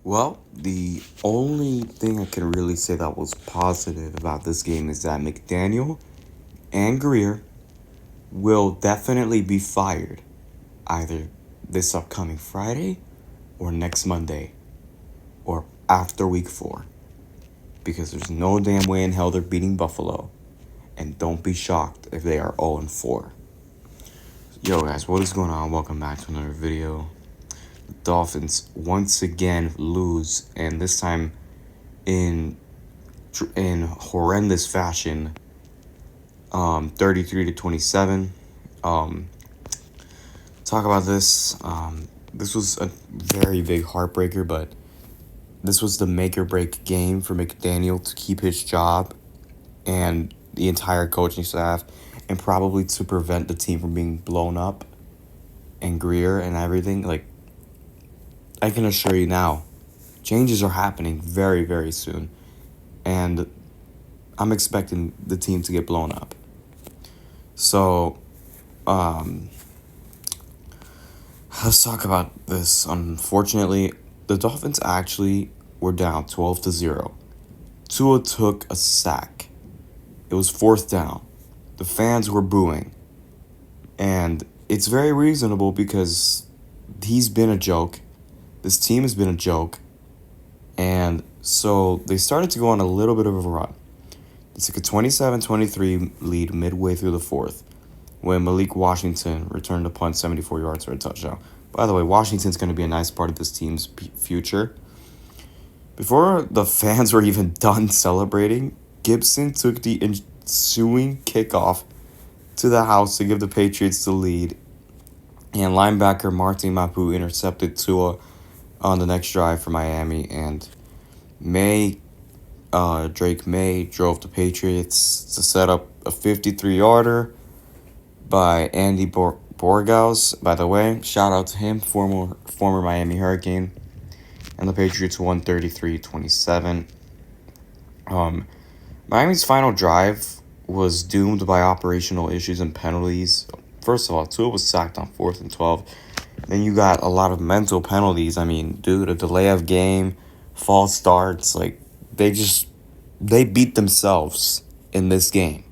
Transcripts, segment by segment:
Well, the only thing I can really say that was positive about this game is that McDaniel and Greer will definitely be fired either this upcoming Friday or next Monday or after week 4 because there's no damn way in hell they're beating Buffalo. And don't be shocked if they are 0-4. Yo guys, what is going on? Welcome back to another video. The Dolphins once again lose, and this time in horrendous fashion. 33-27. Talk about this. This was a very big heartbreaker, but this was the make or break game for McDaniel to keep his job and the entire coaching staff, and probably to prevent the team from being blown up and Greer and everything. Like, I can assure you now, changes are happening very, very soon, and I'm expecting the team to get blown up. So, let's talk about this. Unfortunately, the Dolphins actually were down 12-0. Tua took a sack. It was 4th down. The fans were booing. And it's very reasonable because he's been a joke. This team has been a joke. And so they started to go on a little bit of a run. They took a 27-23 lead midway through the 4th when Malik Washington returned a punt 74 yards for a touchdown. By the way, Washington's going to be a nice part of this team's future. Before the fans were even done celebrating, Gibson took the ensuing kickoff to the house to give the Patriots the lead, and linebacker Martin Mapu intercepted Tua on the next drive for Miami, and Drake May drove the Patriots to set up a 53-yarder by Andy Borgaus. By the way, shout out to him, former Miami Hurricane. And the Patriots won 33-27. Miami's final drive was doomed by operational issues and penalties. First of all, Tua was sacked on 4th and 12. Then you got a lot of mental penalties. I mean, dude, a delay of game, false starts. Like, they beat themselves in this game.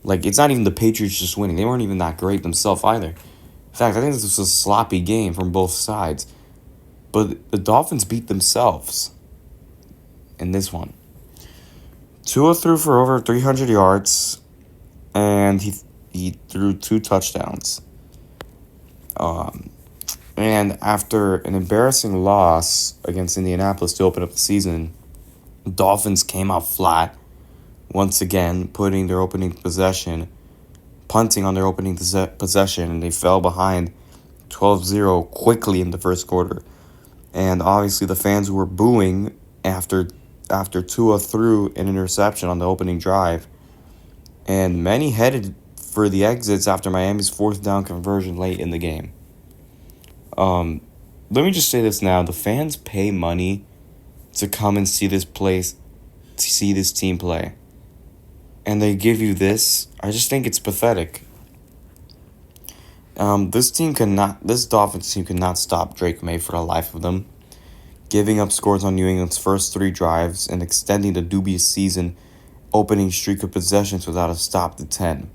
Like, it's not even the Patriots just winning. They weren't even that great themselves either. In fact, I think this was a sloppy game from both sides. But the Dolphins beat themselves in this one. Tua threw for over 300 yards, and he threw 2 touchdowns. And after an embarrassing loss against Indianapolis to open up the season, the Dolphins came out flat once again, punting on their opening possession, and they fell behind 12-0 quickly in the first quarter. And obviously the fans were booing after Tua threw an interception on the opening drive. And many headed for the exits after Miami's 4th down conversion late in the game. Let me just say this now. The fans pay money to come and see this team play. And they give you this. I just think it's pathetic. This Dolphins team cannot stop Drake May for the life of them, giving up scores on New England's first 3 drives and extending the dubious season opening streak of possessions without a stop to 10.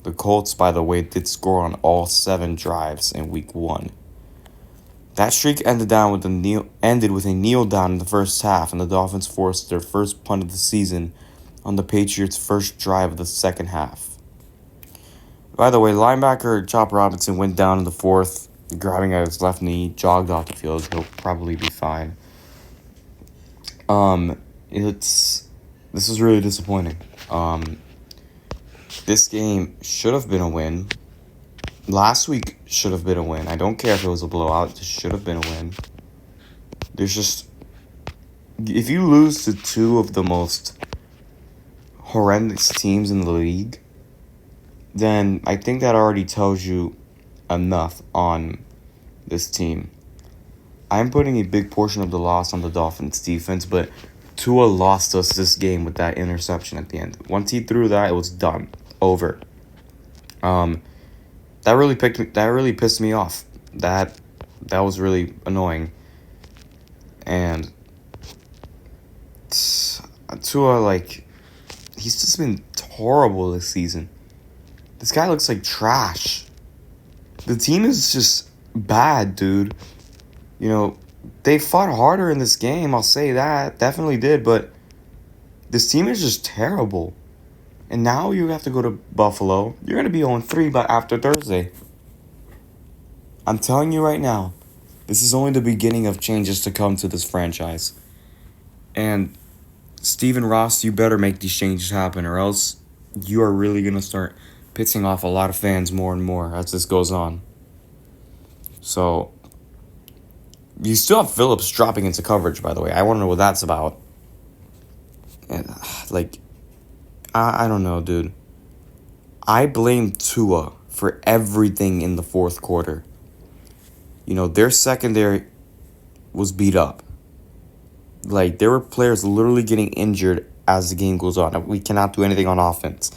The Colts, by the way, did score on all 7 drives in Week 1. That streak ended with a kneel down in the first half, and the Dolphins forced their first punt of the season on the Patriots' first drive of the second half. By the way, linebacker Chop Robinson went down in the 4th, grabbing at his left knee, jogged off the field. He'll probably be fine. This is really disappointing. This game should have been a win. Last week should have been a win. I don't care if it was a blowout. It should have been a win. If you lose to 2 of the most horrendous teams in the league, then I think that already tells you enough on this team. I'm putting a big portion of the loss on the Dolphins defense, but Tua lost us this game with that interception at the end. Once he threw that, it was done. Over. That really pissed me off. That was really annoying. And Tua, like, he's just been horrible this season. This guy looks like trash. The team is just bad, dude. You know, they fought harder in this game, I'll say that. Definitely did, but this team is just terrible. And now you have to go to Buffalo. You're going to be 0-3 by after Thursday. I'm telling you right now, this is only the beginning of changes to come to this franchise. And Stephen Ross, you better make these changes happen, or else you are really going to start pissing off a lot of fans more and more as this goes on. So, you still have Phillips dropping into coverage, by the way. I want to know what that's about. And, like, I don't know, dude. I blame Tua for everything in the fourth quarter. You know, their secondary was beat up. Like, there were players literally getting injured as the game goes on. We cannot do anything on offense.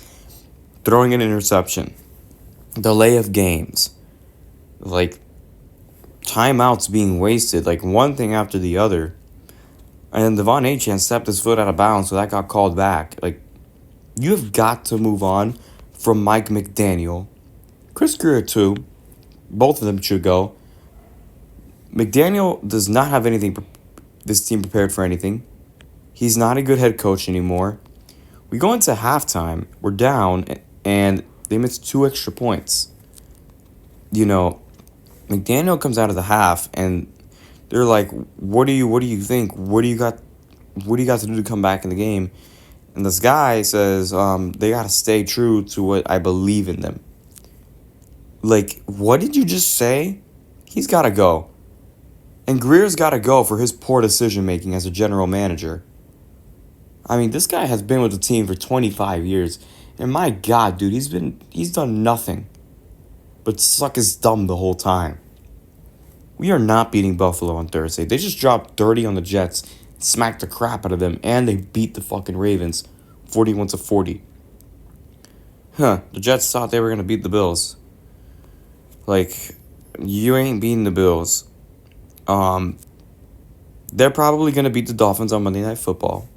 Throwing an interception. Delay of games. Like, timeouts being wasted. Like, one thing after the other. And then Devon Achane stepped his foot out of bounds, so that got called back. Like, you have got to move on from Mike McDaniel. Chris Greer, too. Both of them should go. McDaniel does not have this team prepared for anything. He's not a good head coach anymore. We go into halftime. We're down, and they missed 2 extra points. You know, McDaniel comes out of the half, and they're like, "What do you think? What do you got to do to come back in the game?" And this guy says, "They got to stay true to what I believe in them." Like, what did you just say? He's got to go. And Greer's got to go for his poor decision-making as a general manager. I mean, this guy has been with the team for 25 years. And my God, dude, he's done nothing but suck his thumb the whole time. We are not beating Buffalo on Thursday. They just dropped 30 on the Jets, smacked the crap out of them, and they beat the fucking Ravens 41-40. The Jets thought they were going to beat the Bills. Like, you ain't beating the Bills. They're probably going to beat the Dolphins on Monday Night Football.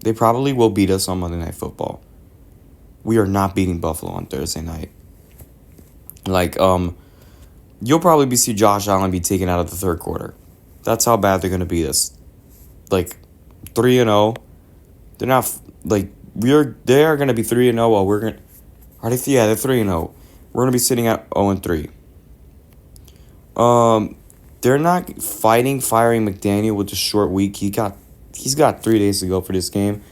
They probably will beat us on Monday Night Football. We are not beating Buffalo on Thursday night. Like, you'll probably see Josh Allen be taken out of the third quarter. That's how bad they're going to beat us. Like, 3-0. They're not, like, they are going to be 3-0 while we're going to, they're 3-0. We're going to be sitting at 0-3. They're not firing McDaniel with a short week. He's got 3 days to go for this game.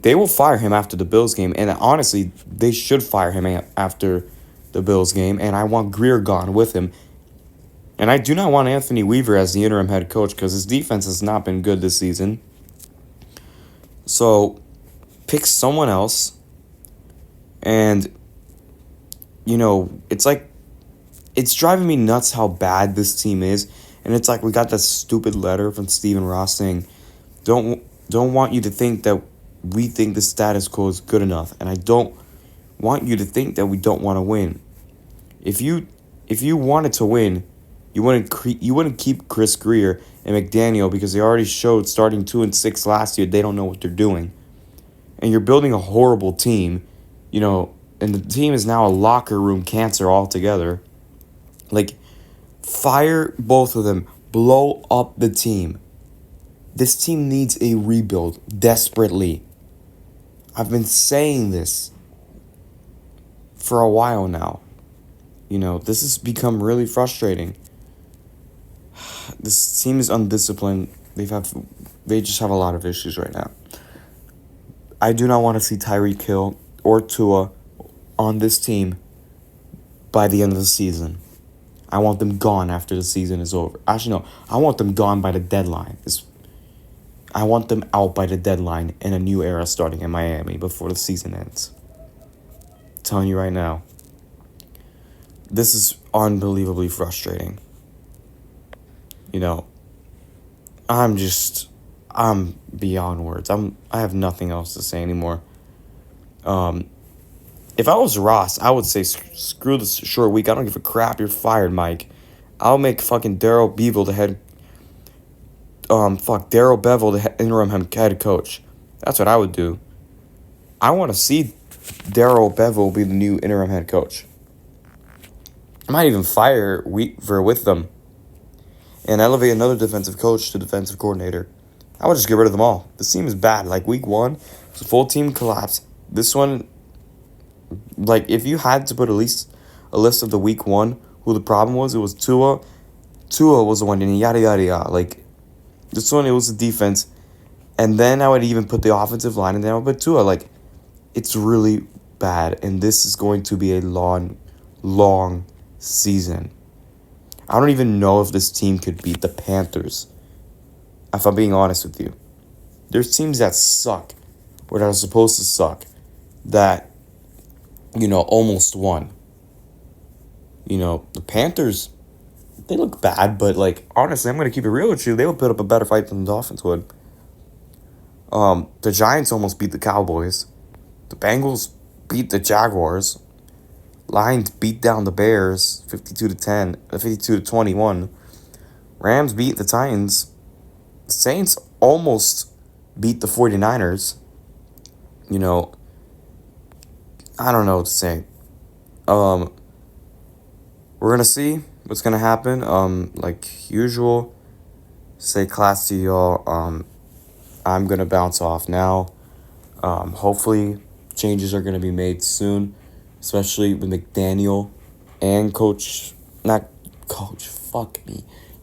They will fire him after the Bills game, and honestly, they should fire him after the Bills game, and I want Greer gone with him. And I do not want Anthony Weaver as the interim head coach because his defense has not been good this season. So, pick someone else, and, you know, it's like, it's driving me nuts how bad this team is. And it's like we got that stupid letter from Stephen Ross saying, don't want you to think that we think the status quo is good enough. And I don't want you to think that we don't want to win. If you wanted to win, you wouldn't keep Chris Greer and McDaniel because they already showed starting 2-6 last year they don't know what they're doing. And you're building a horrible team, you know, and the team is now a locker room cancer altogether. Like, fire both of them. Blow up the team. This team needs a rebuild desperately. I've been saying this for a while now. You know, this has become really frustrating. This team is undisciplined. They just have a lot of issues right now. I do not want to see Tyreek Hill or Tua on this team by the end of the season. I want them gone after the season is over. Actually, no. I want them gone by the deadline. I want them out by the deadline and a new era starting in Miami before the season ends. I'm telling you right now. This is unbelievably frustrating. You know, I'm beyond words. I have nothing else to say anymore. If I was Ross, I would say, screw this short week. I don't give a crap. You're fired, Mike. I'll make fucking Darrell Beeville the head. Daryl Bevell, the interim head coach. That's what I would do. I want to see Daryl Bevell be the new interim head coach. I might even fire Weaver with them and elevate another defensive coach to defensive coordinator. I would just get rid of them all. This team is bad. Like, week 1, it's a full team collapse. This one, like, if you had to put at least a list of the week 1, who the problem was, it was Tua. Tua was the one, and yada, yada, yada. Like, this one, it was the defense. And then I would even put the offensive line, and then I would put Tua. Like, it's really bad, and this is going to be a long, long season. I don't even know if this team could beat the Panthers, if I'm being honest with you. There's teams that suck, or that are supposed to suck, that, almost won. The Panthers, they look bad, but, honestly, I'm going to keep it real with you. They would put up a better fight than the Dolphins would. The Giants almost beat the Cowboys. The Bengals beat the Jaguars. Lions beat down the Bears 52-21. Rams beat the Titans. Saints almost beat the 49ers. I don't know what to say. We're going to see what's going to happen. Like usual, say class to y'all. I'm going to bounce off now. Hopefully, changes are going to be made soon, especially with McDaniel and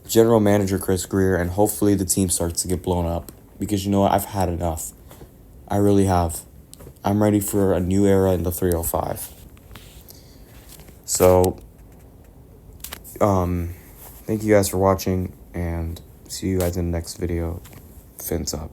General Manager Chris Greer, and hopefully the team starts to get blown up, because you know what, I've had enough. I really have. I'm ready for a new era in the 305. So, thank you guys for watching, and see you guys in the next video. Fins up.